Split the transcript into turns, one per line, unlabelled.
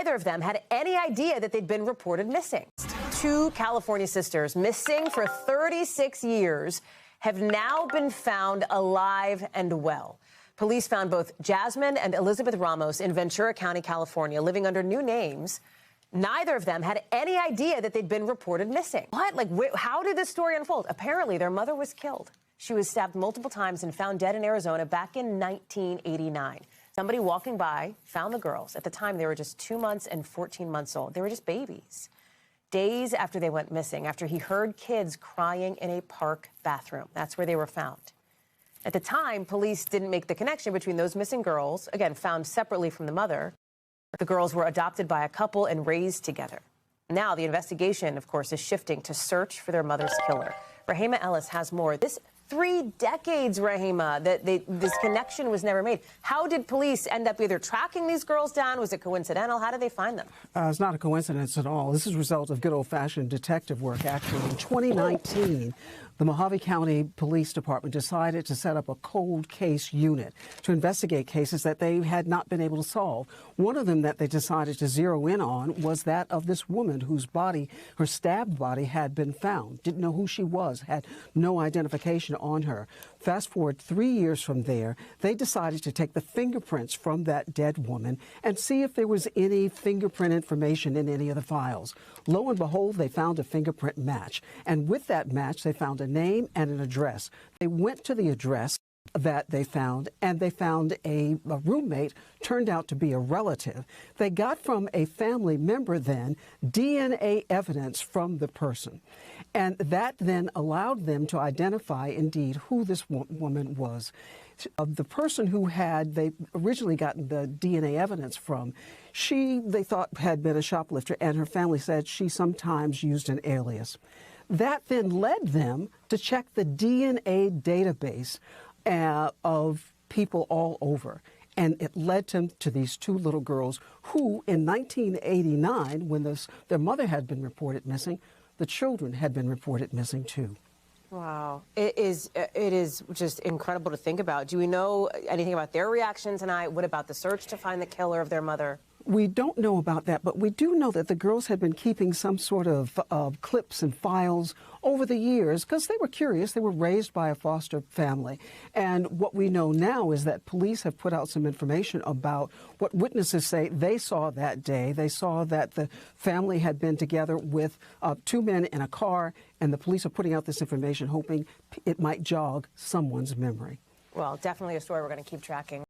Neither of them had any idea that they'd been reported missing. Two California sisters missing for 36 years have now been found alive and well. Police found both Jasmine and Elizabeth Ramos in Ventura County, California, living under new names. Neither of them had any idea that they'd been reported missing. What? How did this story unfold? Apparently, their mother was killed. She was stabbed multiple times and found dead in Arizona back in 1989. Somebody walking by found the girls. At the time, they were just 2 months and 14 months old. They were just babies. Days after they went missing, after he heard kids crying in a park bathroom. That's where they were found. At the time, police didn't make the connection between those missing girls, again, found separately from the mother. The girls were adopted by a couple and raised together. Now, the investigation, of course, is shifting to search for their mother's killer. Rahima Ellis has more. This 3 decades, Rahima, that this connection was never made. How did police end up either tracking these girls down? Was it coincidental? How did they find them?
It's not a coincidence at all. This is a result of good old-fashioned detective work, actually. In 2019, the Mojave County Police Department decided to set up a cold case unit to investigate cases that they had not been able to solve. One of them that they decided to zero in on was that of this woman whose body, her stabbed body, had been found. Didn't know who she was, had no identification on her. Fast forward 3 years from there, they decided to take the fingerprints from that dead woman and see if there was any fingerprint information in any of the files. Lo and behold, they found a fingerprint match. And with that match, they found a name and an address. They went to the address that they found, and they found a roommate, turned out to be a relative. They got from a family member then DNA evidence from the person. And that then allowed them to identify indeed who this woman was. The person who they originally gotten the DNA evidence from, they thought had been a shoplifter, and her family said she sometimes used an alias. That then led them to check the DNA database of people all over. And it led them to these 2 little girls who, in 1989, when their mother had been reported missing, the children had been reported missing too.
Wow. It is just incredible to think about. Do we know anything about their reaction tonight? What about the search to find the killer of their mother?
We don't know about that, but we do know that the girls had been keeping some sort of clips and files over the years because they were curious. They were raised by a foster family. And what we know now is that police have put out some information about what witnesses say they saw that day. They saw that the family had been together with 2 men in a car, and the police are putting out this information hoping it might jog someone's memory.
Well, definitely a story we're going to keep tracking.